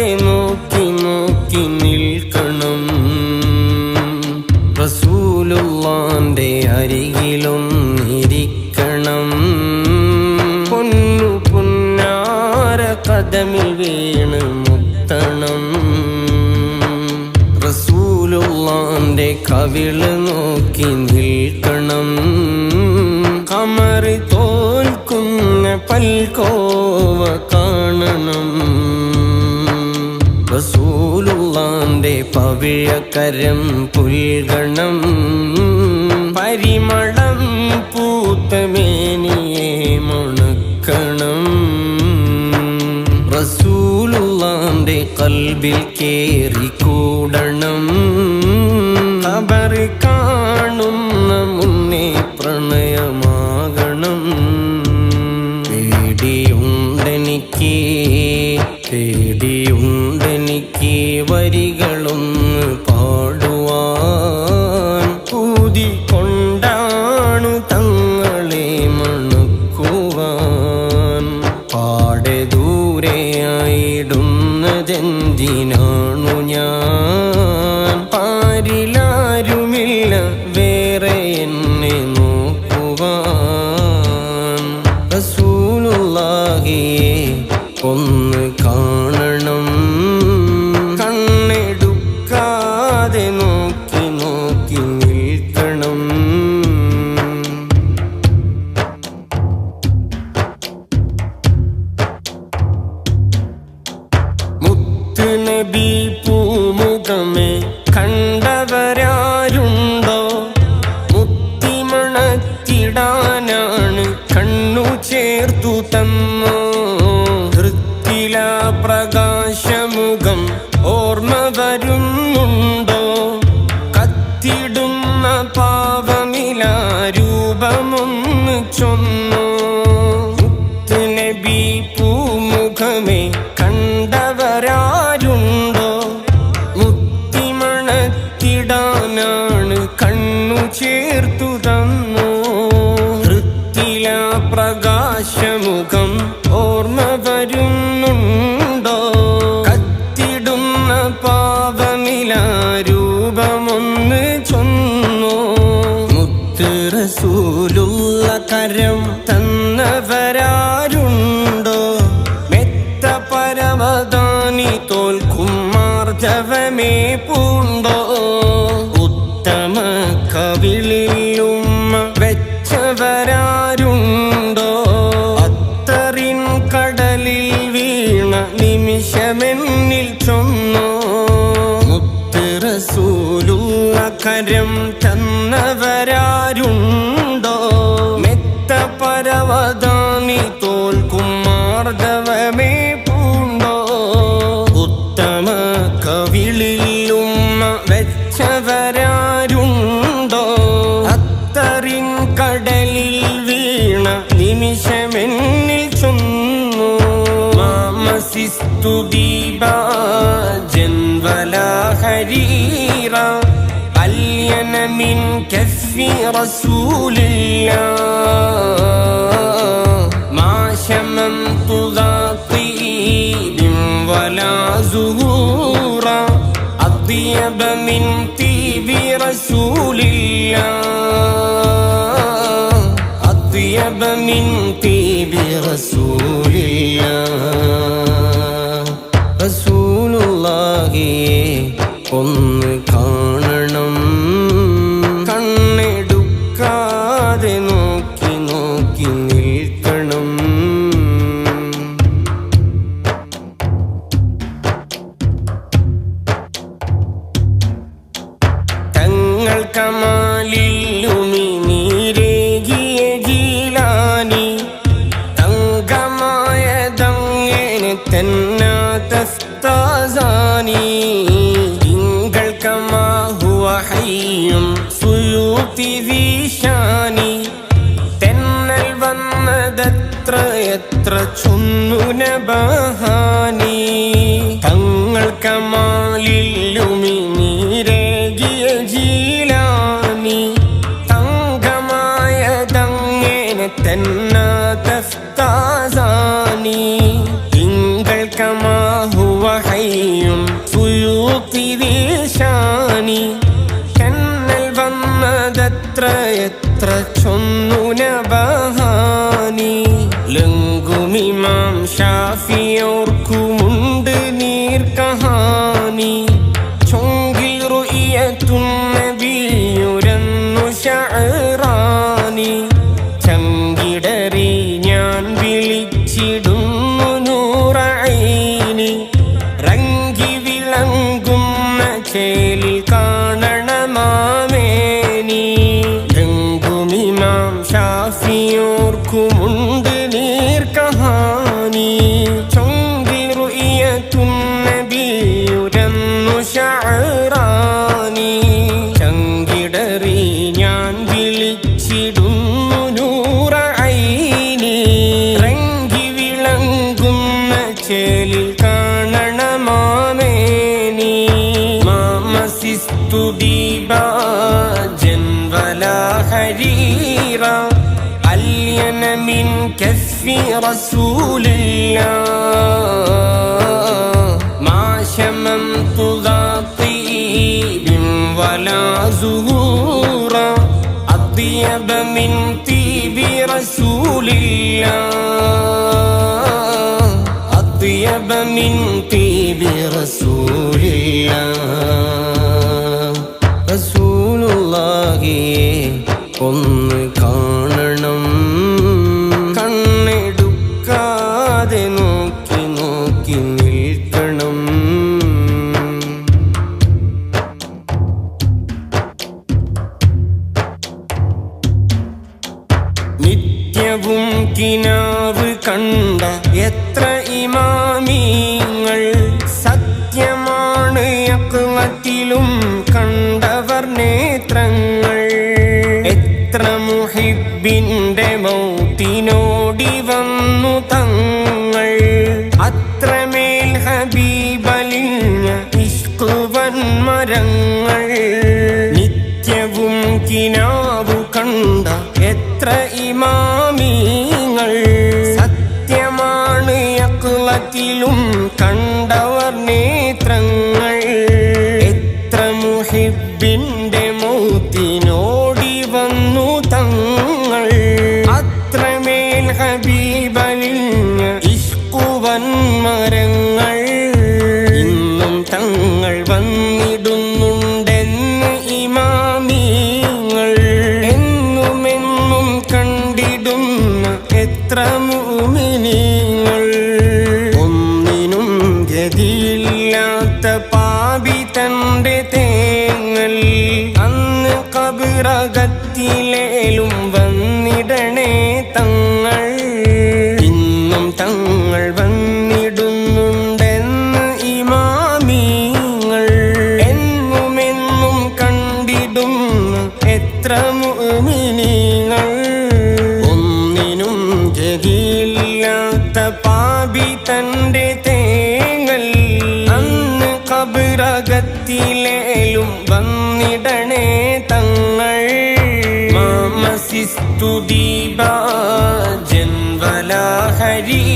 നോക്കി നോക്കി നിൽക്കണം. റസൂലുള്ളാന്റെ അരികിലൊന്നിരിക്കണം. പൊന്നു പുന്നാര കദമിൽ വീണ് മുത്തണം. റസൂലുള്ളാന്റെ കവിള് നോക്കി നിൽക്കണം. കമറി തോൽക്കുന്ന പൽക്കോവ കാണണം. റസൂലുള്ളാന്റെ പവിഴക്കരം പുൽകണം. പരിമളം പൂത്തമേനിയെ മണക്കണം. റസൂലുള്ളാന്റെ കൽബിൽ കേറിക്കൂടണം. ഖബറ് കാണുന്ന മുന്നേ പ്രണയമാകണം. പേടിയുണ്ടെനിക്ക് വരികളൊന്ന് പാടുവാൻ. ഊതിക്കൊണ്ടാണു തങ്ങളെ മണക്കുവാൻ. പാടെ ദൂരെയായിടുന്നതെന്തിനാണു ഞാൻ? പാരിലാരുമില്ല വേറെ എന്നെ നോക്കുവാൻ. റസൂലുള്ളാഹിയെ ഒന്ന് കാണണം. കണ്ണെടുക്കാതെ നോക്കി നോക്കി നിൽക്കണം. മുത്ത് നബി പൂമുഖമേ കണ്ടവരാരുണ്ടോ? മുത്തിമണത്തിടാനാണ് കണ്ണു ചേർത്തു തന്നോ. പ്രകാശമുഖം ഓർമ്മ വരുന്നുണ്ടോ? കത്തിടുന്ന പാവമിലാരൂപമൊന്ന് ചൊന്നോ. മുത്ത് നബി പൂമുഖമേ കണ്ടവരാരുണ്ടോ? മുത്തിമണത്തിടാനാണ് കണ്ണു ചേർത്തു തന്നോ. വൃത്തില പ്രകാശമുഖം ഓർമ്മ വരുന്നുണ്ടോ? കത്തിടുന്ന പാവമിലാരൂപമൊന്ന് ചൊന്നോ. മുത്ത് റസൂലുള്ള കരം തന്നവരാരുണ്ടോ? മെത്ത പരവതാനി തോൽക്കും മാർജവമേ പൂണ്ടോ. ഉത്തമ കവിളിൽ ഉമ്മ വെച്ചവരാരുണ്ടോ? അത്തറിൻ കടലിൽ വീണ നിമിഷമെന്നിൽ ചൊന്നോ. മുത്ത് റസൂലുള്ള കരം തന്നവരാരുണ്ടോ? മെത്ത പരവതാനി തോൽക്കും മാർദവമേ പൂണ്ടോ. ഉത്തമ കവിളിൽ ഉമ്മ വെച്ചവരാരുണ്ടോ? അത്തറിൻ കടലിൽ വീണ നിമിഷമെന്നിൽ ചൊന്നു. മാമസിസ്തു ദീപാജൻ വലാ ഹരീറ അല്യന മിൻ കഫി റസൂലില്ലാഹ്. മാ ശമംതു ദാഖീബിൻ വലാ സുഹൂറ അത്യബ മിൻ തീബി റസൂലില്ലാഹ്. അത്യബ മിൻ തീബി റസൂലില്ലാഹ്. റസൂലുള്ളാഹിയെ ഒന്ന് കാണണം. കണ്ണെടുക്കാതെ നോക്കി നോക്കി നിൽക്കണം. തങ്ങൾ കമാലിലുമി നീരേകിയ ജീലാനി. തങ്കമായതങ്ങനെ തന്നാതസ്താസാനി. തിങ്കൾ കമാ ഹുവ ഹയ്യും സുയൂതി വീശാനി. തെന്നൽ വന്നതത്ര എത്ര ചൊന്നു നബഹാനി. തങ്ങൾ കമാലിലുമി നീരേകിയ ജീലാനി. തങ്കമായതങ്ങനെ തന്നാതസ്താസാനി. തിങ്കൾ കമാ ഹുവ هو حي സുയൂത്തി വീശാനി കന്നൽ വന്നതത്ര എത്ര ചൊന്നു നബഹാനി ലങ്കുമിമാം ഷാഫിയോർക്കുമുണ്ട് നീർക്കഹാനി ചൊങ്കിൽ റുഇയത്തുൻ നബിയുരന്നു ശഅറാനി ചങ്കിടറി ഞാൻ വിളിച്ചിടുന്നു നൂറൈനി റങ്കി വിളങ്ങുന്ന ചേലിൽ കാണണമാമേനി രംഗുമിമാം ഷാഫിയോർക്കുമുണ്ട് നീർക്കഹാനി ചൊങ്കിൽ റുഇയത്തുൻ നബിയുരന്നു ശഅറാനി ചങ്കിടറി ഞാൻ വിളിച്ചിടുന്നു നൂറൈനി റങ്കി വിളങ്ങുന്ന ചേലിൽ കാണണമാമേനി മാമസിസ്തു ദീബാജൻ വലാ ഹരീറ അല്യന മിൻ കഫി റസൂലില്ലാഹ് മാ ശമംതു ദാതീബിൻ വലാ സുഹൂറ അത്യബ മിൻ തീബി റസൂലില്ലാഹ് അത്യബ മിൻ തീബി റസൂലില്ലാഹ് റസൂലുള്ളാഹി ഒന്ന് കാണണം കണ്ണെടുക്കാതെ നോക്കി നോക്കി നിൽക്കണം നിത്യവും കിനാവ് കണ്ട എത്ര ഇമാമീങ്ങൾ സത്യമാണ് യഖ്ളത്തിലും കണ്ടവർ നേത്രങ്ങൾ എത്ര മുഹിബ്ബിന്റെ മൗത്തിനോടി വന്നു തങ്ങൾ അത്രമേൽ ഹബീബലിഞ്ഞ ഇഷ്കുവൻ മരങ്ങൾ നിത്യവും കിനാവു കണ്ട എത്ര ഇമാമീങ്ങൾ സത്യമാണ് യഖ്ളത്തിലും കണ്ടവർ നേത്രങ്ങൾ എത്ര മുഹിബ്ബിന്റെ മൗത്തിനോടി വന്നു തങ്ങൾ അത്രമേൽ ഹബീബലിഞ്ഞ ഇഷ്കുവൻ മരങ്ങൾ ഇന്നും തങ്ങൾ വന്നിടുന്നുണ്ടെന്ന് ഇമാമീങ്ങൾ എന്നുമെന്നും കണ്ടിടുന്ന എത്ര മുഅ്മിനീങ്ങൾ ഒന്നിനും ഗതിയില്ലാത്ത പാപി തന്റെ തേങ്ങൽ അന്ന് ഖബറകത്തിലേലും വന്നിടണേ തങ്ങൾ ഇന്നും തങ്ങൾ വന്നിടുന്നുണ്ടെന്ന് ഇമാമീങ്ങൾ എന്നുമെന്നും കണ്ടിടുന്ന എത്ര മുഅ്മിനീങ്ങൾ ഒന്നിനും ഗതിയില്ലാത്ത പാപി തന്റെ തേങ്ങൽ അന്ന് ഖബറകത്തിലേലും വന്നിടണേ തങ്ങൾ മാമസിസ്തു ദീബാജൻ വലാ ഹരീറ